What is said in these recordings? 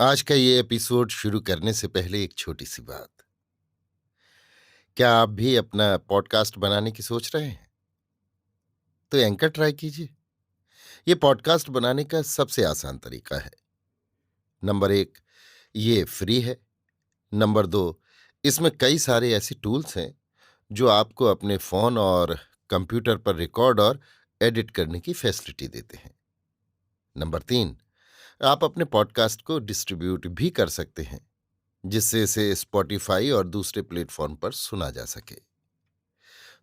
आज का ये एपिसोड शुरू करने से पहले एक छोटी सी बात। क्या आप भी अपना पॉडकास्ट बनाने की सोच रहे हैं? तो एंकर ट्राई कीजिए। ये पॉडकास्ट बनाने का सबसे आसान तरीका है। नंबर एक, ये फ्री है। नंबर दो, इसमें कई सारे ऐसे टूल्स हैं जो आपको अपने फोन और कंप्यूटर पर रिकॉर्ड और एडिट करने की फैसिलिटी देते हैं। नंबर तीन, आप अपने पॉडकास्ट को डिस्ट्रीब्यूट भी कर सकते हैं, जिससे इसे स्पॉटिफाई और दूसरे प्लेटफॉर्म पर सुना जा सके।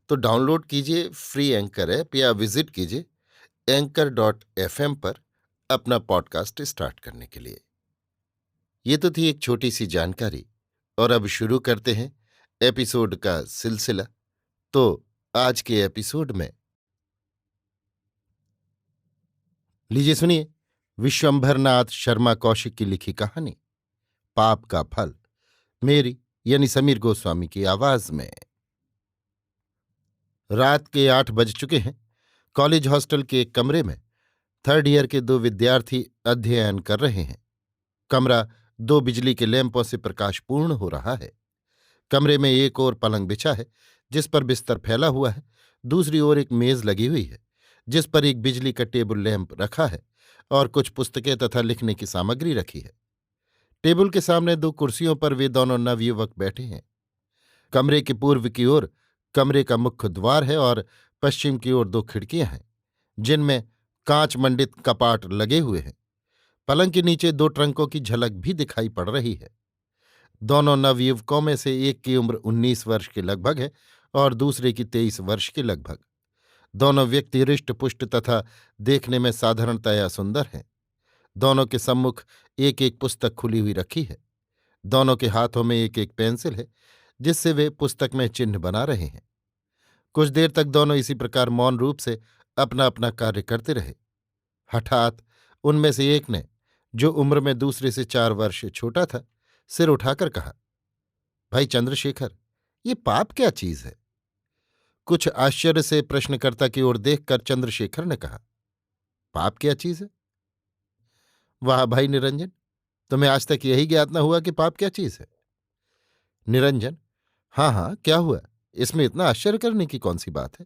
तो डाउनलोड कीजिए फ्री एंकर ऐप या विजिट कीजिए anchor.fm पर अपना पॉडकास्ट स्टार्ट करने के लिए। ये तो थी एक छोटी सी जानकारी, और अब शुरू करते हैं एपिसोड का सिलसिला। तो आज के एपिसोड में लीजिए सुनिए विश्वंभरनाथ शर्मा कौशिक की लिखी कहानी पाप का फल, मेरी यानी समीर गोस्वामी की आवाज में। रात के 8 बज चुके हैं। कॉलेज हॉस्टल के एक कमरे में थर्ड ईयर के दो विद्यार्थी अध्ययन कर रहे हैं। कमरा दो बिजली के लैंपों से प्रकाशपूर्ण हो रहा है। कमरे में एक ओर पलंग बिछा है, जिस पर बिस्तर फैला हुआ है। दूसरी ओर एक मेज लगी हुई है, जिस पर एक बिजली का टेबल लैंप रखा है और कुछ पुस्तकें तथा लिखने की सामग्री रखी है। टेबल के सामने दो कुर्सियों पर वे दोनों नवयुवक बैठे हैं। कमरे के पूर्व की ओर कमरे का मुख्य द्वार है और पश्चिम की ओर दो खिड़कियां हैं, जिनमें कांच मंडित कपाट लगे हुए हैं। पलंग के नीचे दो ट्रंकों की झलक भी दिखाई पड़ रही है। दोनों नवयुवकों में से एक की उम्र 19 वर्ष के लगभग है और दूसरे की 23 वर्ष के लगभग। दोनों व्यक्ति हृष्टपुष्ट तथा देखने में साधारणतया सुंदर हैं। दोनों के सम्मुख एक एक पुस्तक खुली हुई रखी है। दोनों के हाथों में एक एक पेंसिल है, जिससे वे पुस्तक में चिन्ह बना रहे हैं। कुछ देर तक दोनों इसी प्रकार मौन रूप से अपना अपना कार्य करते रहे। हठात उनमें से एक ने, जो उम्र में दूसरे से 4 वर्ष छोटा था, सिर उठाकर कहा, भाई चंद्रशेखर, ये पाप क्या चीज है? कुछ आश्चर्य से प्रश्नकर्ता की ओर देखकर चंद्रशेखर ने कहा, पाप क्या चीज है? वाह भाई निरंजन, तुम्हें आज तक यही ज्ञात न हुआ कि पाप क्या चीज है? निरंजन, हाँ हाँ, क्या हुआ? इसमें इतना आश्चर्य करने की कौन सी बात है?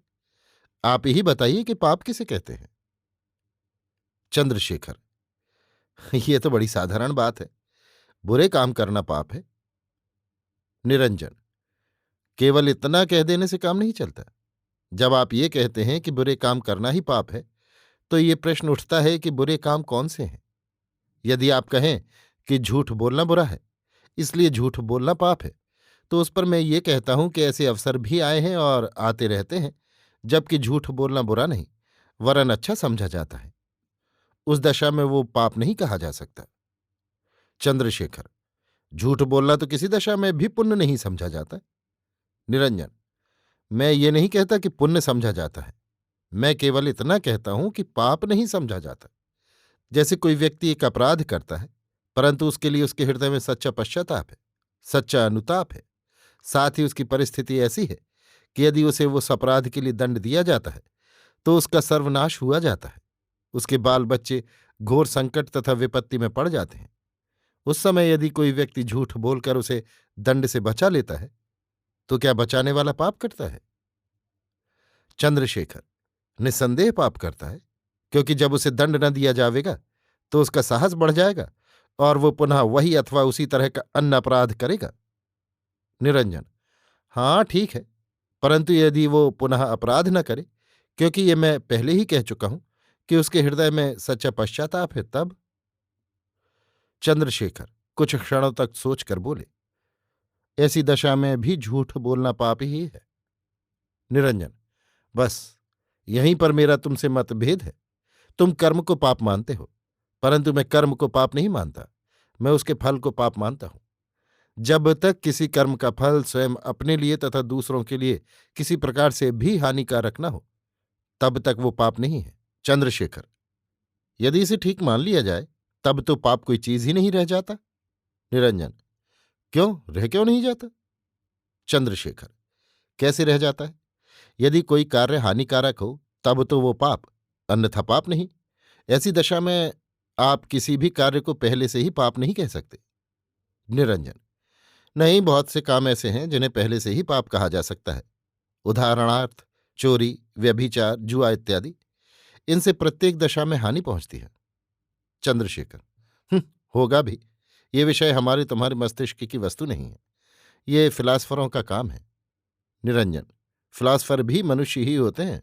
आप ही बताइए कि पाप किसे कहते हैं? चंद्रशेखर, ये तो बड़ी साधारण बात है। बुरे काम करना पाप है। निरंजन, केवल इतना कह देने से काम नहीं चलता। जब आप ये कहते हैं कि बुरे काम करना ही पाप है, तो ये प्रश्न उठता है कि बुरे काम कौन से हैं। यदि आप कहें कि झूठ बोलना बुरा है, इसलिए झूठ बोलना पाप है, तो उस पर मैं ये कहता हूं कि ऐसे अवसर भी आए हैं और आते रहते हैं जबकि झूठ बोलना बुरा नहीं, वरन अच्छा समझा जाता है। उस दशा में वो पाप नहीं कहा जा सकता। चंद्रशेखर, झूठ बोलना तो किसी दशा में भी पुण्य नहीं समझा जाता। निरंजन, मैं ये नहीं कहता कि पुण्य समझा जाता है। मैं केवल इतना कहता हूं कि पाप नहीं समझा जाता। जैसे कोई व्यक्ति एक अपराध करता है, परंतु उसके लिए उसके हृदय में सच्चा पश्चाताप है, सच्चा अनुताप है। साथ ही उसकी परिस्थिति ऐसी है कि यदि उसे उस अपराध के लिए दंड दिया जाता है, तो उसका सर्वनाश हुआ जाता है। उसके बाल बच्चे घोर संकट तथा विपत्ति में पड़ जाते हैं। उस समय यदि कोई व्यक्ति झूठ बोलकर उसे दंड से बचा लेता है, तो क्या बचाने वाला पाप करता है? चंद्रशेखर, निस्संदेह पाप करता है, क्योंकि जब उसे दंड न दिया जाएगा तो उसका साहस बढ़ जाएगा और वो पुनः वही अथवा उसी तरह का अन्य अपराध करेगा। निरंजन, हाँ ठीक है, परंतु यदि वो पुनः अपराध न करे, क्योंकि ये मैं पहले ही कह चुका हूं कि उसके हृदय में सच्चा पश्चाताप है, तब। चंद्रशेखर कुछ क्षणों तक सोचकर बोले, ऐसी दशा में भी झूठ बोलना पाप ही है। निरंजन, बस यहीं पर मेरा तुमसे मतभेद है। तुम कर्म को पाप मानते हो, परंतु मैं कर्म को पाप नहीं मानता। मैं उसके फल को पाप मानता हूं। जब तक किसी कर्म का फल स्वयं अपने लिए तथा दूसरों के लिए किसी प्रकार से भी हानिकारक न हो, तब तक वो पाप नहीं है। चंद्रशेखर, यदि इसे ठीक मान लिया जाए, तब तो पाप कोई चीज ही नहीं रह जाता। निरंजन, क्यों नहीं जाता? चंद्रशेखर, कैसे रह जाता है? यदि कोई कार्य हानिकारक हो, तब तो वो पाप, अन्यथा पाप नहीं। ऐसी दशा में आप किसी भी कार्य को पहले से ही पाप नहीं कह सकते। निरंजन: नहीं, बहुत से काम ऐसे हैं जिन्हें पहले से ही पाप कहा जा सकता है। उदाहरणार्थ चोरी, व्यभिचार, जुआ इत्यादि। इनसे प्रत्येक दशा में हानि पहुंचती है। चंद्रशेखर: "हम्म, होगा भी। ये विषय हमारे तुम्हारे मस्तिष्क की वस्तु नहीं है। ये फिलासफरों का काम है। निरंजन: फिलासफर भी मनुष्य ही होते हैं।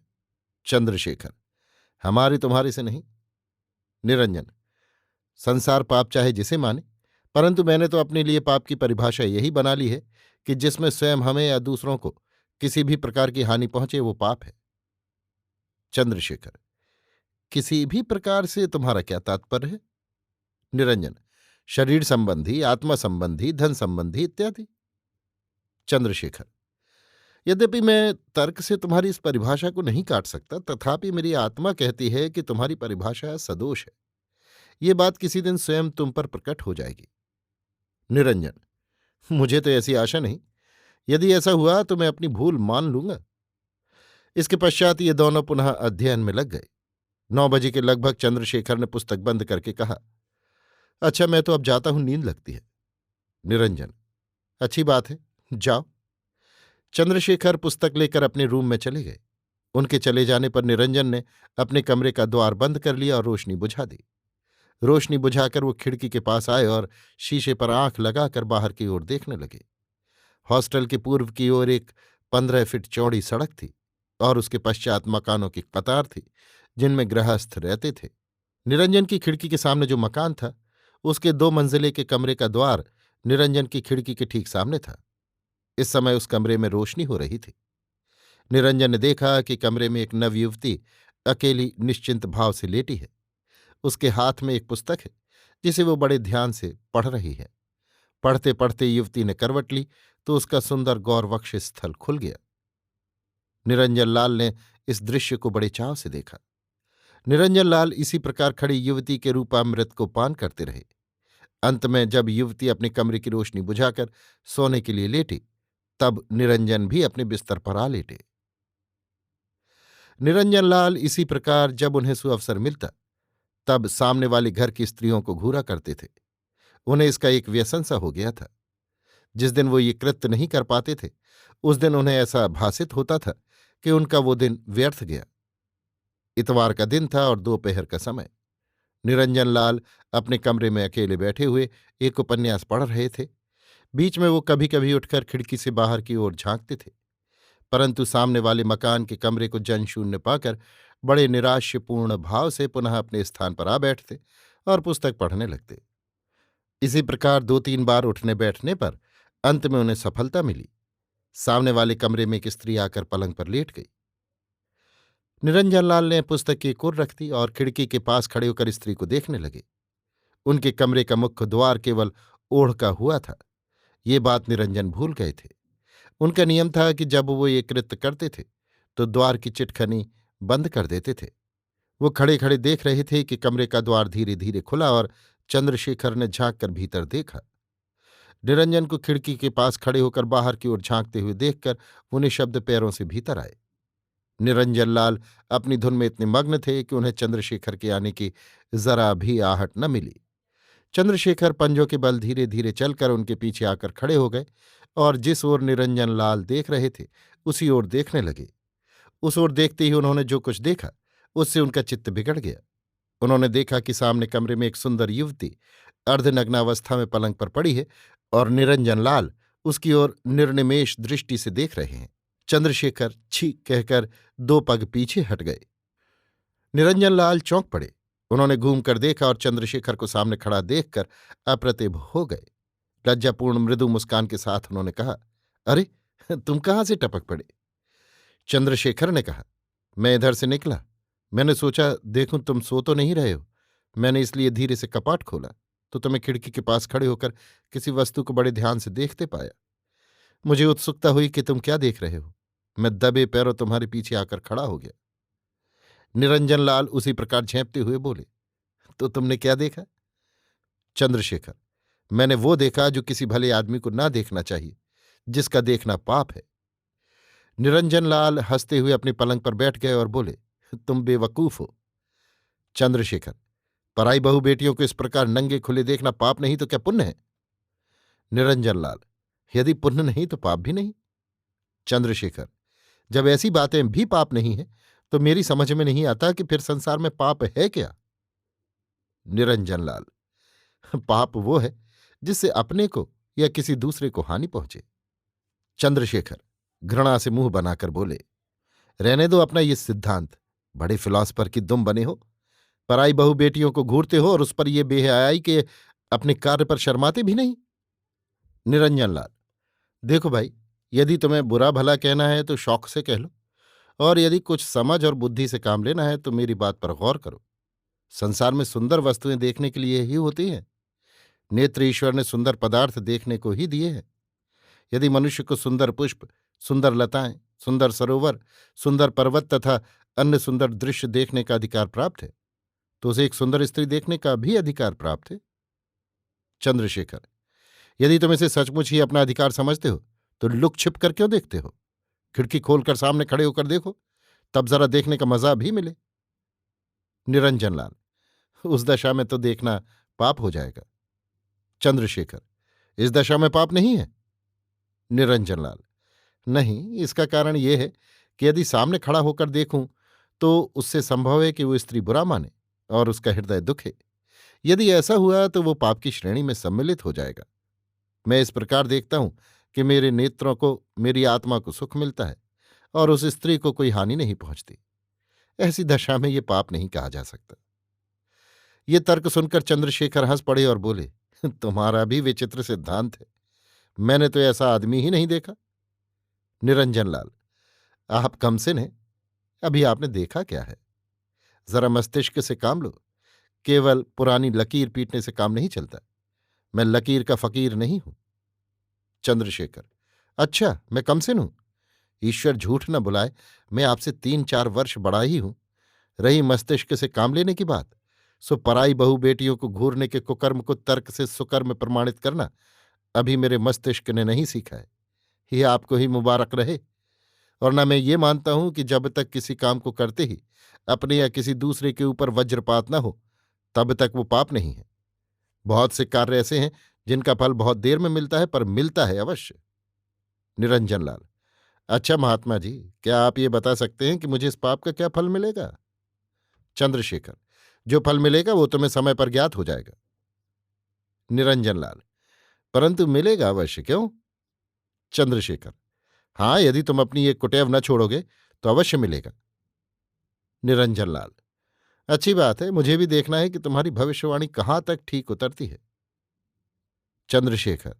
चंद्रशेखर: हमारी तुम्हारे से नहीं। निरंजन: संसार पाप चाहे जिसे माने, परंतु मैंने तो अपने लिए पाप की परिभाषा यही बना ली है कि जिसमें स्वयं हमें या दूसरों को किसी भी प्रकार की हानि पहुंचे वो पाप है। चंद्रशेखर: किसी भी प्रकार से तुम्हारा क्या तात्पर्य है? निरंजन: शरीर संबंधी, आत्मा संबंधी, धन संबंधी इत्यादि। चंद्रशेखर: यद्यपि मैं तर्क से तुम्हारी इस परिभाषा को नहीं काट सकता, तथापि मेरी आत्मा कहती है कि तुम्हारी परिभाषा सदोष है। ये बात किसी दिन स्वयं तुम पर प्रकट हो जाएगी। निरंजन: मुझे तो ऐसी आशा नहीं। यदि ऐसा हुआ तो मैं अपनी भूल मान लूंगा। इसके पश्चात ये दोनों पुनः अध्ययन में लग गए। 9 बजे के लगभग चंद्रशेखर ने पुस्तक बंद करके कहा, अच्छा, मैं तो अब जाता हूं, नींद लगती है। निरंजन: अच्छी बात है, जाओ। चंद्रशेखर पुस्तक लेकर अपने रूम में चले गए। उनके चले जाने पर निरंजन ने अपने कमरे का द्वार बंद कर लिया और रोशनी बुझा दी। रोशनी बुझाकर वो खिड़की के पास आए और शीशे पर आंख लगाकर बाहर की ओर देखने लगे। हॉस्टल के पूर्व की ओर एक 15 फीट चौड़ी सड़क थी और उसके पश्चात मकानों की कतार थी जिनमें गृहस्थ रहते थे। निरंजन की खिड़की के सामने जो मकान था, उसके 2 मंजिले के कमरे का द्वार निरंजन की खिड़की के ठीक सामने था। इस समय उस कमरे में रोशनी हो रही थी। निरंजन ने देखा कि कमरे में एक नवयुवती अकेली निश्चिंत भाव से लेटी है। उसके हाथ में एक पुस्तक है जिसे वो बड़े ध्यान से पढ़ रही है। पढ़ते पढ़ते युवती ने करवट ली तो उसका सुंदर गौरवक्ष स्थल खुल गया। निरंजन लाल ने इस दृश्य को बड़े चाव से देखा। निरंजन लाल इसी प्रकार खड़ी युवती के रूपामृत को पान करते रहे। अंत में जब युवती अपने कमरे की रोशनी बुझाकर सोने के लिए लेटी, तब निरंजन भी अपने बिस्तर पर आ लेटे। निरंजन लाल इसी प्रकार जब उन्हें सुअवसर मिलता, तब सामने वाले घर की स्त्रियों को घूरा करते थे। उन्हें इसका एक व्यसन सा हो गया था। जिस दिन वो ये कृत्य नहीं कर पाते थे, उस दिन उन्हें ऐसा भासित होता था कि उनका वो दिन व्यर्थ गया। इतवार का दिन था और दोपहर का समय। निरंजन लाल अपने कमरे में अकेले बैठे हुए एक उपन्यास पढ़ रहे थे। बीच में वो कभी कभी उठकर खिड़की से बाहर की ओर झांकते थे, परंतु सामने वाले मकान के कमरे को जनशून्य पाकर बड़े निराश्यपूर्ण भाव से पुनः अपने स्थान पर आ बैठते और पुस्तक पढ़ने लगते। इसी प्रकार 2-3 बार उठने बैठने पर अंत में उन्हें सफलता मिली। सामने वाले कमरे में एक स्त्री आकर पलंग पर लेट गई। निरंजन लाल ने पुस्तक की एक ओर रख दी और खिड़की के पास खड़े होकर स्त्री को देखने लगे। उनके कमरे का मुख्य द्वार केवल ओढ़ का हुआ था। ये बात निरंजन भूल गए थे। उनका नियम था कि जब वो ये कृत्य करते थे तो द्वार की चिटखनी बंद कर देते थे। वो खड़े खड़े देख रहे थे कि कमरे का द्वार धीरे धीरे खुला और चंद्रशेखर ने झांक कर भीतर देखा। निरंजन को खिड़की के पास खड़े होकर बाहर की ओर झांकते हुए देखकर वो निःशब्द पैरों से भीतर आए। निरंजन लाल अपनी धुन में इतने मग्न थे कि उन्हें चंद्रशेखर के आने की जरा भी आहट न मिली। चंद्रशेखर पंजों के बल धीरे धीरे चलकर उनके पीछे आकर खड़े हो गए और जिस ओर निरंजन लाल देख रहे थे उसी ओर देखने लगे। उस ओर देखते ही उन्होंने जो कुछ देखा उससे उनका चित्त बिगड़ गया। उन्होंने देखा कि सामने कमरे में एक सुंदर युवती अर्धनग्नावस्था में पलंग पर पड़ी है और निरंजन लाल उसकी ओर निर्निमेष दृष्टि से देख रहे हैं। चंद्रशेखर छी कहकर 2 पग पीछे हट गए। निरंजन लाल चौंक पड़े। उन्होंने घूमकर देखा और चंद्रशेखर को सामने खड़ा देखकर अप्रतिभ हो गए। लज्जापूर्ण मृदु मुस्कान के साथ उन्होंने कहा, अरे, तुम कहाँ से टपक पड़े? चंद्रशेखर ने कहा, मैं इधर से निकला। मैंने सोचा देखूं तुम सो तो नहीं रहे हो। मैंने इसलिए धीरे से कपाट खोला तो तुम्हें खिड़की के पास खड़े होकर किसी वस्तु को बड़े ध्यान से देखते पाया। मुझे उत्सुकता हुई कि तुम क्या देख रहे हो। मैं दबे पैरों तुम्हारे पीछे आकर खड़ा हो गया। निरंजन लाल उसी प्रकार झेंपते हुए बोले, तो तुमने क्या देखा? चंद्रशेखर, मैंने वो देखा जो किसी भले आदमी को ना देखना चाहिए, जिसका देखना पाप है। निरंजन लाल हंसते हुए अपनी पलंग पर बैठ गए और बोले, तुम बेवकूफ हो। चंद्रशेखर, पराई बहू बेटियों को इस प्रकार नंगे खुले देखना पाप नहीं तो क्या पुण्य है? निरंजन लाल, यदि पुण्य नहीं तो पाप भी नहीं। चंद्रशेखर, जब ऐसी बातें भी पाप नहीं है तो मेरी समझ में नहीं आता कि फिर संसार में पाप है क्या? निरंजन लाल, पाप वो है जिससे अपने को या किसी दूसरे को हानि पहुंचे। चंद्रशेखर घृणा से मुंह बनाकर बोले, रहने दो अपना ये सिद्धांत। बड़े फिलॉसफर की दुम बने हो, पराई बहू बेटियों को घूरते हो और उस पर ये बेहयाई के अपने कार्य पर शर्माते भी नहीं। निरंजन लाल, देखो भाई, यदि तुम्हें बुरा भला कहना है तो शौक से कह लो, और यदि कुछ समझ और बुद्धि से काम लेना है तो मेरी बात पर गौर करो। संसार में सुंदर वस्तुएं देखने के लिए ही होती हैं। नेत्र ईश्वर ने सुंदर पदार्थ देखने को ही दिए हैं। यदि मनुष्य को सुंदर पुष्प, सुंदर लताएं, सुंदर सरोवर, सुंदर पर्वत तथा अन्य सुंदर दृश्य देखने का अधिकार प्राप्त है तो उसे एक सुंदर स्त्री देखने का भी अधिकार प्राप्त है। चंद्रशेखर, यदि तुम इसे सचमुच ही अपना अधिकार समझते हो तो लुक छिप कर क्यों देखते हो? खिड़की खोलकर सामने खड़े होकर देखो, तब जरा देखने का मजा भी मिले। निरंजन लाल, उस दशा में तो देखना पाप हो जाएगा। चंद्रशेखर, इस दशा में पाप नहीं है? निरंजन लाल, नहीं, इसका कारण यह है कि यदि सामने खड़ा होकर देखूं तो उससे संभव है कि वो स्त्री बुरा माने और उसका हृदय दुखे। यदि ऐसा हुआ तो वो पाप की श्रेणी में सम्मिलित हो जाएगा। मैं इस प्रकार देखता हूं कि मेरे नेत्रों को, मेरी आत्मा को सुख मिलता है और उस स्त्री को कोई हानि नहीं पहुंचती। ऐसी दशा में ये पाप नहीं कहा जा सकता। ये तर्क सुनकर चंद्रशेखर हंस पड़े और बोले, तुम्हारा भी विचित्र सिद्धांत है। मैंने तो ऐसा आदमी ही नहीं देखा। निरंजन लाल, आप कमसिन हैं। अभी आपने देखा क्या है? जरा मस्तिष्क से काम लो। केवल पुरानी लकीर पीटने से काम नहीं चलता। मैं लकीर का फकीर नहीं हूं। चंद्रशेखर, अच्छा, मैं कमसिन हूं? ईश्वर झूठ न बुलाए, मैं आपसे 3-4 वर्ष बड़ा ही हूं। रही मस्तिष्क से काम लेने की बात, सो पराई बहू बेटियों को घूरने के कुकर्म को तर्क से सुकर्म प्रमाणित करना अभी मेरे मस्तिष्क ने नहीं सीखा है। ये आपको ही मुबारक रहे। और न मैं ये मानता हूं कि जब तक किसी काम को करते ही अपने या किसी दूसरे के ऊपर वज्रपात न हो तब तक वो पाप नहीं है। बहुत से कार्य ऐसे हैं जिनका फल बहुत देर में मिलता है, पर मिलता है अवश्य। निरंजन लाल, अच्छा महात्मा जी, क्या आप ये बता सकते हैं कि मुझे इस पाप का क्या फल मिलेगा? चंद्रशेखर, जो फल मिलेगा वो तुम्हें समय पर ज्ञात हो जाएगा। निरंजन लाल, परंतु मिलेगा अवश्य, क्यों? चंद्रशेखर, हाँ, यदि तुम अपनी ये कुटेव न छोड़ोगे तो अवश्य मिलेगा। निरंजन लाल, अच्छी बात है, मुझे भी देखना है कि तुम्हारी भविष्यवाणी कहाँ तक ठीक उतरती है। चंद्रशेखर,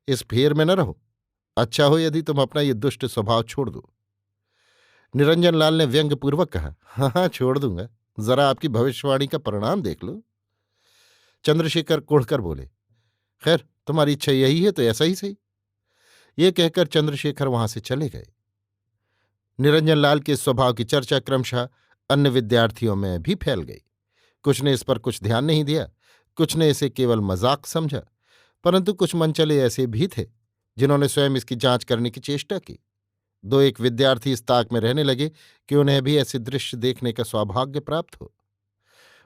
इस फेर में न रहो। अच्छा हो यदि तुम अपना ये दुष्ट स्वभाव छोड़ दो। निरंजन लाल ने व्यंग्यपूर्वक कहा, हाँ हाँ, छोड़ दूंगा। जरा आपकी भविष्यवाणी का परिणाम देख लो। चंद्रशेखर कुढ़कर बोले, खैर, तुम्हारी इच्छा यही है तो ऐसा ही सही। ये कहकर चंद्रशेखर वहां से चले गए। निरंजन लाल के स्वभाव की चर्चा क्रमशः अन्य विद्यार्थियों में भी फैल गई। कुछ ने इस पर कुछ ध्यान नहीं दिया, कुछ ने इसे केवल मजाक समझा, परंतु कुछ मनचले ऐसे भी थे जिन्होंने स्वयं इसकी जांच करने की चेष्टा की। 2-1 विद्यार्थी इस ताक में रहने लगे कि उन्हें भी ऐसे दृश्य देखने का सौभाग्य प्राप्त हो।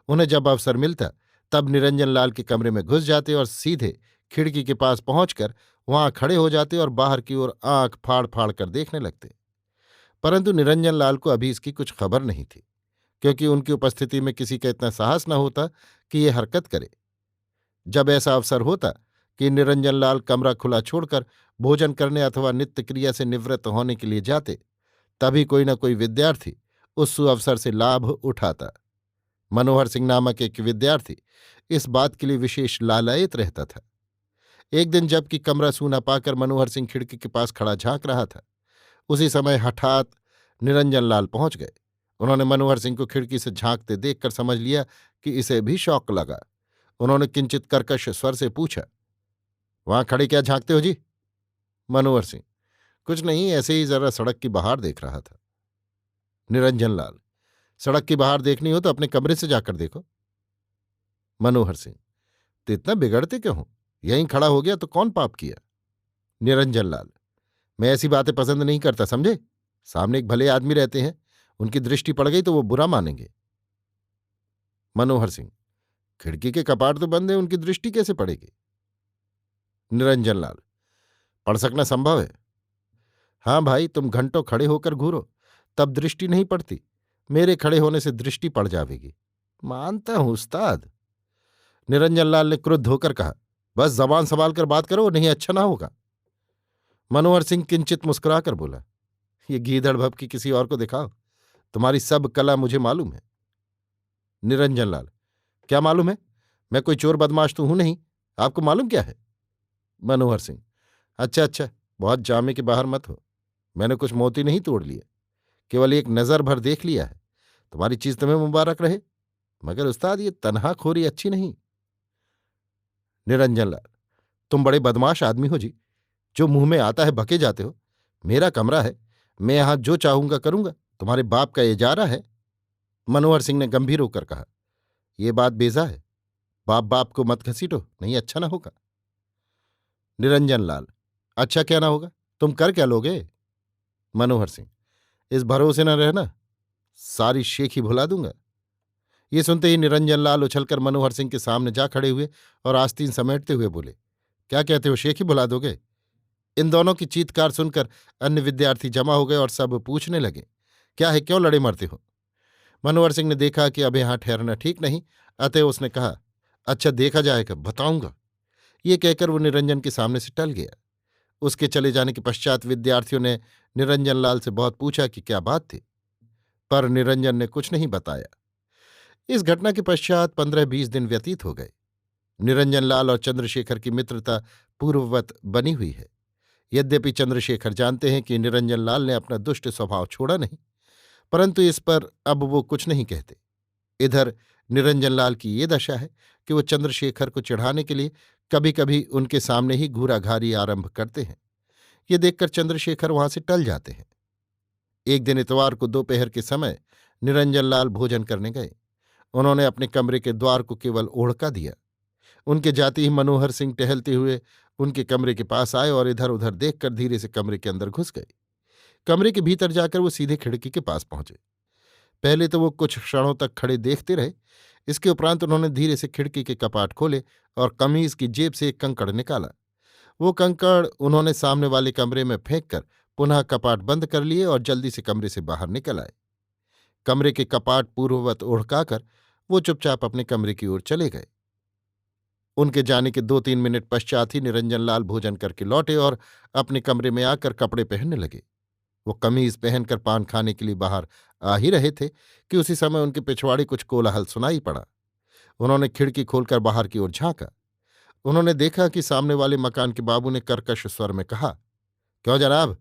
उन्हें जब अवसर मिलता तब निरंजन लाल के कमरे में घुस जाते और सीधे खिड़की के पास पहुंचकर वहां खड़े हो जाते और बाहर की ओर आंख फाड़ फाड़ कर देखने लगते। परंतु निरंजन लाल को अभी इसकी कुछ खबर नहीं थी, क्योंकि उनकी उपस्थिति में किसी का इतना साहस न होता कि ये हरकत करे। जब ऐसा अवसर होता कि निरंजन लाल कमरा खुला छोड़कर भोजन करने अथवा नित्य क्रिया से निवृत्त होने के लिए जाते, तभी कोई न कोई विद्यार्थी उस सुअवसर से लाभ उठाता। मनोहर सिंह नामक एक विद्यार्थी इस बात के लिए विशेष लालायित रहता था। एक दिन जबकि कमरा सूना पाकर मनोहर सिंह खिड़की के पास खड़ा झांक रहा था, उसी समय हठात निरंजन लाल पहुंच गए। उन्होंने मनोहर सिंह को खिड़की से झांकते देखकर समझ लिया कि इसे भी शौक लगा। उन्होंने किंचित कर्कश स्वर से पूछा, वहां खड़े क्या झांकते हो जी? मनोहर सिंह, कुछ नहीं, ऐसे ही जरा सड़क की बहार देख रहा था। निरंजन लाल, सड़क की बहार देखनी हो तो अपने कमरे से जाकर देखो। मनोहर सिंह, तो इतना बिगड़ते क्यों हो? यहीं खड़ा हो गया तो कौन पाप किया? निरंजन लाल, मैं ऐसी बातें पसंद नहीं करता, समझे। सामने एक भले आदमी रहते हैं, उनकी दृष्टि पड़ गई तो वो बुरा मानेंगे। मनोहर सिंह, खिड़की के कपाट तो बंद है, उनकी दृष्टि कैसे पड़ेगी? निरंजन लाल, पढ़ सकना संभव है? हाँ भाई, तुम घंटों खड़े होकर घूरो, तब दृष्टि नहीं पड़ती। मेरे खड़े होने से दृष्टि पड़ जावेगी। मानता हूं उस्ताद। निरंजन लाल ने क्रुद्ध होकर कहा, बस जबान संभाल कर बात करो, नहीं अच्छा ना होगा। मनोहर सिंह किंचित मुस्कुराकर बोला, ये गीदड़ भब की किसी और को दिखाओ, तुम्हारी सब कला मुझे मालूम है। निरंजन लाल, क्या मालूम है? मैं कोई चोर बदमाश तो हूं नहीं, आपको मालूम क्या है? मनोहर सिंह, अच्छा अच्छा, बहुत जामे के बाहर मत हो। मैंने कुछ मोती नहीं तोड़ लिए, केवल एक नजर भर देख लिया है। तुम्हारी चीज तुम्हें मुबारक रहे, मगर उस्ताद ये तन्हाखोरी अच्छी नहीं। निरंजन लाल, तुम बड़े बदमाश आदमी हो जी, जो मुंह में आता है बके जाते हो। मेरा कमरा है, मैं यहां जो चाहूंगा करूंगा, तुम्हारे बाप का इजारा है। मनोहर सिंह ने गंभीर होकर कहा, यह बात बेजा है, बाप बाप को मत घसीटो, नहीं अच्छा ना होगा। निरंजन लाल, अच्छा क्या ना होगा? तुम कर क्या लोगे? मनोहर सिंह, इस भरोसे न रहना, सारी शेख ही भुला दूंगा। ये सुनते ही निरंजन लाल उछलकर मनोहर सिंह के सामने जा खड़े हुए और आस्तीन समेटते हुए बोले, क्या कहते हो, शेख ही भुला दोगे? इन दोनों की चीत्कार सुनकर अन्य विद्यार्थी जमा हो गए और सब पूछने लगे, क्या है, क्यों लड़े मरते हो? मनोहर सिंह ने देखा कि अब यहां ठहरना ठीक नहीं, अतः उसने कहा, अच्छा देखा जाएगा, बताऊंगा। ये कहकर वो निरंजन के सामने से टल गया। उसके चले जाने के पश्चात विद्यार्थियों ने निरंजन लाल से बहुत पूछा कि क्या बात थी, पर निरंजन ने कुछ नहीं बताया। इस घटना के पश्चात 15-20 दिन व्यतीत हो गए। निरंजन लाल और चंद्रशेखर की मित्रता पूर्ववत बनी हुई है। यद्यपि चंद्रशेखर जानते हैं कि निरंजन लाल ने अपना दुष्ट स्वभाव छोड़ा नहीं, परंतु इस पर अब वो कुछ नहीं कहते। इधर निरंजन लाल की ये दशा है कि वो चंद्रशेखर को चिढ़ाने के लिए कभी कभी उनके सामने ही घूराघारी आरंभ करते हैं। ये देखकर चंद्रशेखर वहां से टल जाते हैं। एक दिन इतवार को दोपहर के समय निरंजन लाल भोजन करने गए। उन्होंने अपने कमरे के द्वार को केवल ओढ़का दिया। उनके जाते ही मनोहर सिंह टहलते हुए उनके कमरे के पास आए और इधर उधर देखकर धीरे से कमरे के अंदर घुस गए। कमरे के भीतर जाकर वो सीधे खिड़की के पास पहुंचे। पहले तो वो कुछ क्षणों तक खड़े देखते रहे। इसके उपरांत उन्होंने धीरे से खिड़की के कपाट खोले और कमीज की जेब से एक कंकड़ निकाला। वो कंकड़ उन्होंने सामने वाले कमरे में फेंककर पुनः कपाट बंद कर लिए और जल्दी से कमरे से बाहर निकल आए। कमरे के कपाट पूर्ववत ओढ़काकर वो चुपचाप अपने कमरे की ओर चले गए। उनके जाने के 2-3 मिनट पश्चात ही निरंजन लाल भोजन करके लौटे और अपने कमरे में आकर कपड़े पहनने लगे। वो कमीज पहनकर पान खाने के लिए बाहर आ ही रहे थे कि उसी समय उनके पिछवाड़े कुछ कोलाहल सुनाई पड़ा। उन्होंने खिड़की खोलकर बाहर की ओर झांका। उन्होंने देखा कि सामने वाले मकान के बाबू ने कर्कश स्वर में कहा, क्यों जनाब,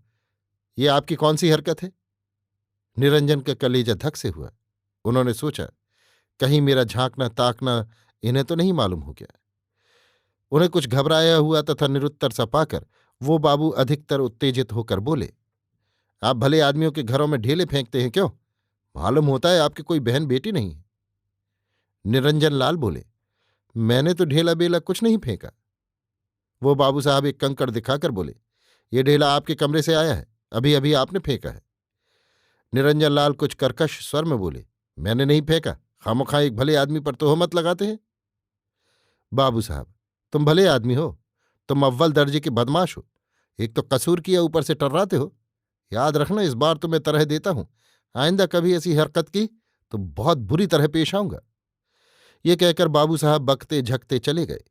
ये आपकी कौन सी हरकत है? निरंजन का कलेजा धक से हुआ। उन्होंने सोचा, कहीं मेरा झांकना ताकना इन्हें तो नहीं मालूम हो गया। उन्हें कुछ घबराया हुआ तथा निरुत्तर सा पाकर वो बाबू अधिकतर उत्तेजित होकर बोले, आप भले आदमियों के घरों में ढेले फेंकते हैं क्यों? मालूम होता है आपकी कोई बहन बेटी नहीं है। निरंजन लाल बोले, मैंने तो ढेला बेला कुछ नहीं फेंका। वो बाबू साहब एक कंकड़ दिखाकर बोले, ये ढेला आपके कमरे से आया है, अभी अभी आपने फेंका है। निरंजन लाल कुछ कर्कश स्वर में बोले, मैंने नहीं फेंका, खामोखा एक भले आदमी पर तोहमत लगाते हैं। बाबू साहब, तुम भले आदमी हो, तुम अव्वल दर्जे के बदमाश हो, एक तो कसूर किया ऊपर से टर्राते हो। याद रखना, इस बार तो मैं तरह देता हूं, आइंदा कभी ऐसी हरकत की तो बहुत बुरी तरह पेश आऊंगा। ये कहकर बाबू साहब बकते झकते चले गए।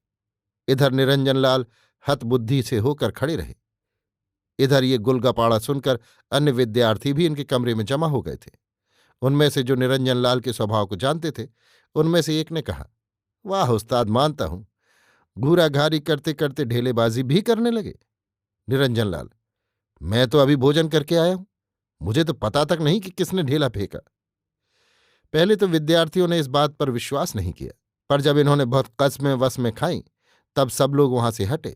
इधर निरंजन लाल हतबुद्धि से होकर खड़े रहे। इधर ये गुलगपाड़ा सुनकर अन्य विद्यार्थी भी इनके कमरे में जमा हो गए थे। उनमें से जो निरंजन लाल के स्वभाव को जानते थे, उनमें से एक ने कहा, वाह उस्ताद, मानता हूं, घूराघारी करते करते ढेलेबाजी भी करने लगे। निरंजन लाल, मैं तो अभी भोजन करके आया हूं, मुझे तो पता तक नहीं कि किसने ढेला फेंका। पहले तो विद्यार्थियों ने इस बात पर विश्वास नहीं किया, पर जब इन्होंने बहुत कस्में वस्में खाई तब सब लोग वहां से हटे।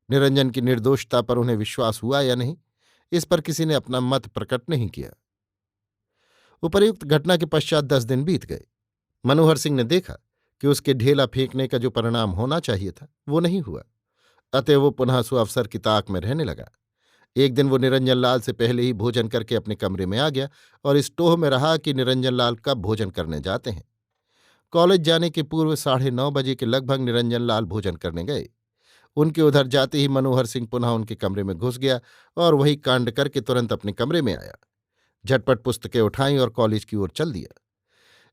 निरंजन की निर्दोषता पर उन्हें विश्वास हुआ या नहीं, इस पर किसी ने अपना मत प्रकट नहीं किया। उपर्युक्त घटना के पश्चात 10 दिन बीत गए। मनोहर सिंह ने देखा कि उसके ढेला फेंकने का जो परिणाम होना चाहिए था वो नहीं हुआ, अतः वो पुनः सुअवसर की ताक में रहने लगा। एक दिन वो निरंजन लाल से पहले ही भोजन करके अपने कमरे में आ गया और इस टोह में रहा कि निरंजन लाल कब भोजन करने जाते हैं। कॉलेज जाने के पूर्व 9:30 बजे के लगभग निरंजन लाल भोजन करने गए। उनके उधर जाते ही मनोहर सिंह पुनः उनके कमरे में घुस गया और वही कांड करके तुरंत अपने कमरे में आया। झटपट पुस्तकें उठाईं और कॉलेज की ओर चल दिया।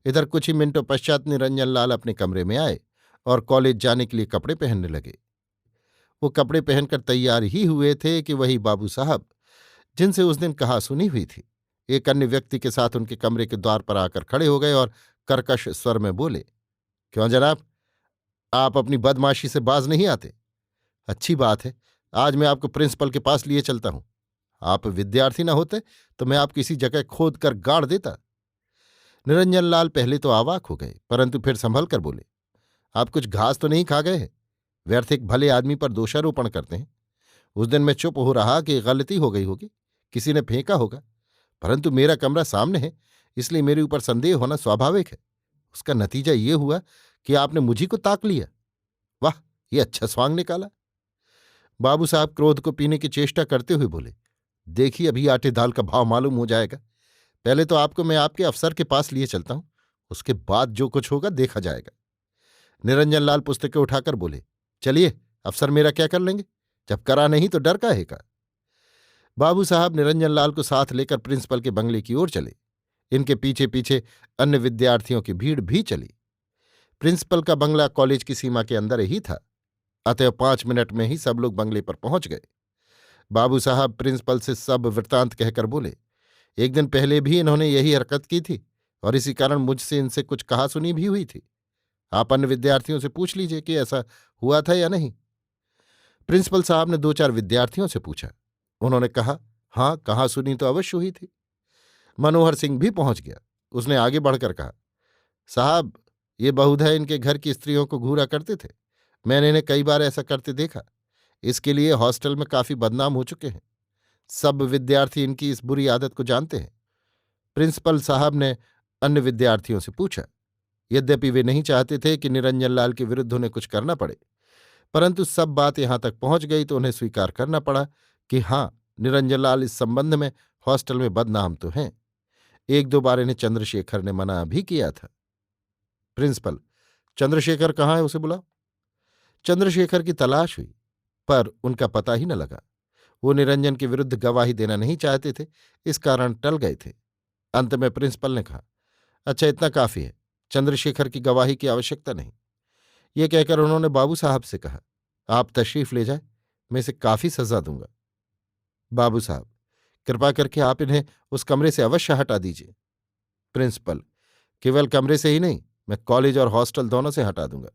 इधर कुछ ही मिनटों पश्चात निरंजन लाल अपने कमरे में आए और कॉलेज जाने के लिए कपड़े पहनने लगे। वो कपड़े पहनकर तैयार ही हुए थे कि वही बाबू साहब, जिनसे उस दिन कहा सुनी हुई थी, एक अन्य व्यक्ति के साथ उनके कमरे के द्वार पर आकर खड़े हो गए और कर्कश स्वर में बोले, क्यों जनाब, आप अपनी बदमाशी से बाज नहीं आते? अच्छी बात है, आज मैं आपको प्रिंसिपल के पास लिए चलता हूं। आप विद्यार्थी न होते तो मैं आपको इसी जगह खोद कर गाड़ देता। निरंजन लाल पहले तो अवाक हो गए, परंतु फिर संभल कर बोले, आप कुछ घास तो नहीं खा गए हैं? व्यर्थ एक भले आदमी पर दोषारोपण करते हैं। उस दिन मैं चुप हो रहा कि गलती हो गई होगी, किसी ने फेंका होगा, परंतु मेरा कमरा सामने है, इसलिए मेरे ऊपर संदेह होना स्वाभाविक है। उसका नतीजा ये हुआ कि आपने मुझी को ताक लिया। वाह, ये अच्छा स्वांग निकाला। बाबू साहब क्रोध को पीने की चेष्टा करते हुए बोले, देखिए अभी आटे दाल का भाव मालूम हो जाएगा। पहले तो आपको मैं आपके अफसर के पास लिए चलता हूं, उसके बाद जो कुछ होगा देखा जाएगा। निरंजन लाल पुस्तकें उठाकर बोले, चलिए, अफसर मेरा क्या कर लेंगे? जब करा नहीं तो डर काहे का? बाबू साहब निरंजन लाल को साथ लेकर प्रिंसिपल के बंगले की ओर चले। इनके पीछे पीछे अन्य विद्यार्थियों की भीड़ भी चली। प्रिंसिपल का बंगला कॉलेज की सीमा के अंदर ही था, अतएव 5 मिनट में ही सब लोग बंगले पर पहुंच गए। बाबू साहब प्रिंसिपल से सब वृत्तांत कहकर बोले, एक दिन पहले भी इन्होंने यही हरकत की थी और इसी कारण मुझसे इनसे कुछ कहा सुनी भी हुई थी। आप अन्य विद्यार्थियों से पूछ लीजिए कि ऐसा हुआ था या नहीं। प्रिंसिपल साहब ने 2-4 विद्यार्थियों से पूछा। उन्होंने कहा, हाँ, कहाँ सुनी तो अवश्य हुई थी। मनोहर सिंह भी पहुंच गया। उसने आगे बढ़कर कहा, साहब, ये बहुधा इनके घर की स्त्रियों को घूरा करते थे। मैंने इन्हें कई बार ऐसा करते देखा। इसके लिए हॉस्टल में काफी बदनाम हो चुके हैं। सब विद्यार्थी इनकी इस बुरी आदत को जानते हैं। प्रिंसिपल साहब ने अन्य विद्यार्थियों से पूछा। यद्यपि वे नहीं चाहते थे कि निरंजन लाल के विरुद्ध उन्हें कुछ करना पड़े, परंतु सब बात यहां तक पहुंच गई तो उन्हें स्वीकार करना पड़ा कि हाँ, निरंजन लाल इस संबंध में हॉस्टल में बदनाम तो हैं। 1-2 बार इन्हें चंद्रशेखर ने मना भी किया था। प्रिंसिपल, चंद्रशेखर कहाँ है, उसे बुलाओ। चंद्रशेखर की तलाश हुई, पर उनका पता ही न लगा। वो निरंजन के विरुद्ध गवाही देना नहीं चाहते थे, इस कारण टल गए थे। अंत में प्रिंसिपल ने कहा, अच्छा, इतना काफी है, चंद्रशेखर की गवाही की आवश्यकता नहीं। ये कहकर उन्होंने बाबू साहब से कहा, आप तशरीफ ले जाए, मैं इसे काफी सजा दूंगा। बाबू साहब, कृपा करके आप इन्हें उस कमरे से अवश्य हटा दीजिए। प्रिंसिपल, केवल कमरे से ही नहीं, मैं कॉलेज और हॉस्टल दोनों से हटा दूंगा।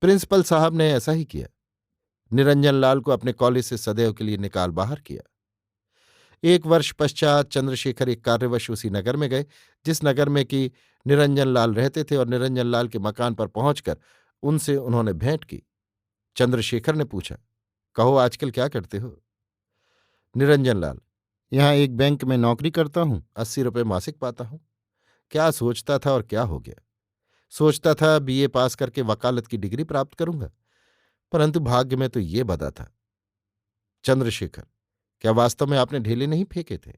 प्रिंसिपल साहब ने ऐसा ही किया। निरंजन लाल को अपने कॉलेज से सदैव के लिए निकाल बाहर किया। 1 वर्ष पश्चात चंद्रशेखर एक कार्यवश उसी नगर में गए जिस नगर में कि निरंजन लाल रहते थे, और निरंजन लाल के मकान पर पहुंचकर उनसे उन्होंने भेंट की। चंद्रशेखर ने पूछा, कहो आजकल क्या करते हो? निरंजन लाल, यहां एक बैंक में नौकरी करता हूं, 80 रुपये मासिक पाता हूं। क्या सोचता था और क्या हो गया। सोचता था बीए पास करके वकालत की डिग्री प्राप्त करूंगा, परंतु भाग्य में तो ये बदा था। चंद्रशेखर, क्या वास्तव में आपने ढेले नहीं फेंके थे?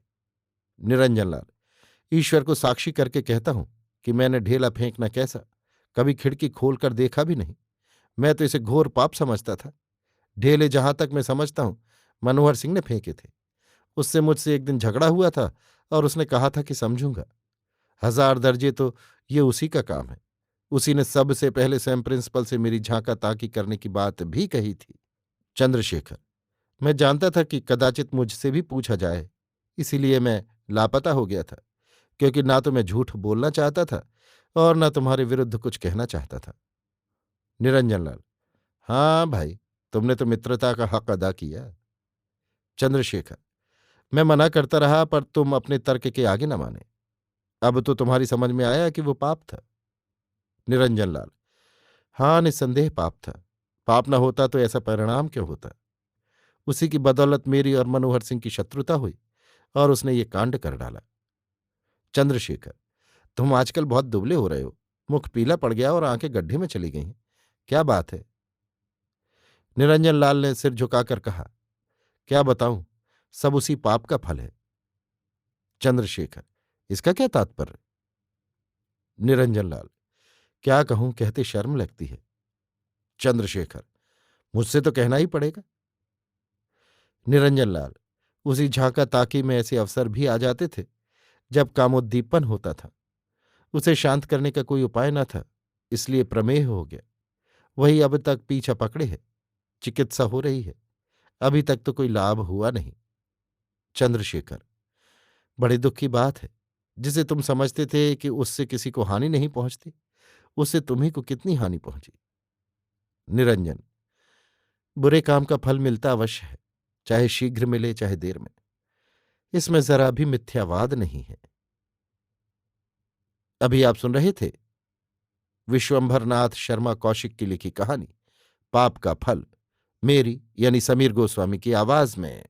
निरंजन लाल, ईश्वर को साक्षी करके कहता हूं कि मैंने ढेला फेंकना कैसा, कभी खिड़की खोलकर देखा भी नहीं। मैं तो इसे घोर पाप समझता था। ढेले जहां तक मैं समझता हूं मनोहर सिंह ने फेंके थे। उससे मुझसे एक दिन झगड़ा हुआ था और उसने कहा था कि समझूंगा। 1000 दर्जे तो ये उसी का काम है। उसी ने सबसे पहले स्वयं प्रिंसिपल से मेरी झांका ताकी करने की बात भी कही थी। चंद्रशेखर, मैं जानता था कि कदाचित मुझसे भी पूछा जाए, इसीलिए मैं लापता हो गया था, क्योंकि ना तो मैं झूठ बोलना चाहता था और न तुम्हारे विरुद्ध कुछ कहना चाहता था। निरंजन लाल, हाँ भाई, तुमने तो मित्रता का हक अदा किया। चंद्रशेखर, मैं मना करता रहा पर तुम अपने तर्क के आगे न माने। अब तो तुम्हारी समझ में आया कि वो पाप था। निरंजन लाल, हाँ, निस्संदेह पाप था। पाप न होता तो ऐसा परिणाम क्यों होता? उसी की बदौलत मेरी और मनोहर सिंह की शत्रुता हुई और उसने ये कांड कर डाला। चंद्रशेखर, तुम आजकल बहुत दुबले हो रहे हो, मुख पीला पड़ गया और आंखें गड्ढे में चली गई हैं। क्या बात है? निरंजन लाल ने सिर झुकाकर कहा, क्या बताऊं, सब उसी पाप का फल है। चंद्रशेखर, इसका क्या तात्पर्य? निरंजन लाल, क्या कहूं, कहते शर्म लगती है। चंद्रशेखर: मुझसे तो कहना ही पड़ेगा। निरंजन लाल: उसी झांका ताकी में ऐसे अवसर भी आ जाते थे जब कामोद्दीपन होता था। उसे शांत करने का कोई उपाय न था, इसलिए प्रमेह हो गया। वही अब तक पीछा पकड़े है। चिकित्सा हो रही है, अभी तक तो कोई लाभ हुआ नहीं। चंद्रशेखर: बड़े दुख की बात है। जिसे तुम समझते थे कि उससे किसी को हानि नहीं पहुंचती, उससे तुम्ही को कितनी हानि पहुंची। निरंजन: बुरे काम का फल मिलता अवश्य है, चाहे शीघ्र मिले चाहे देर में। इसमें जरा भी मिथ्यावाद नहीं है। अभी आप सुन रहे थे विश्वंभरनाथ शर्मा कौशिक की लिखी कहानी पाप का फल, मेरी यानी समीर गोस्वामी की आवाज में।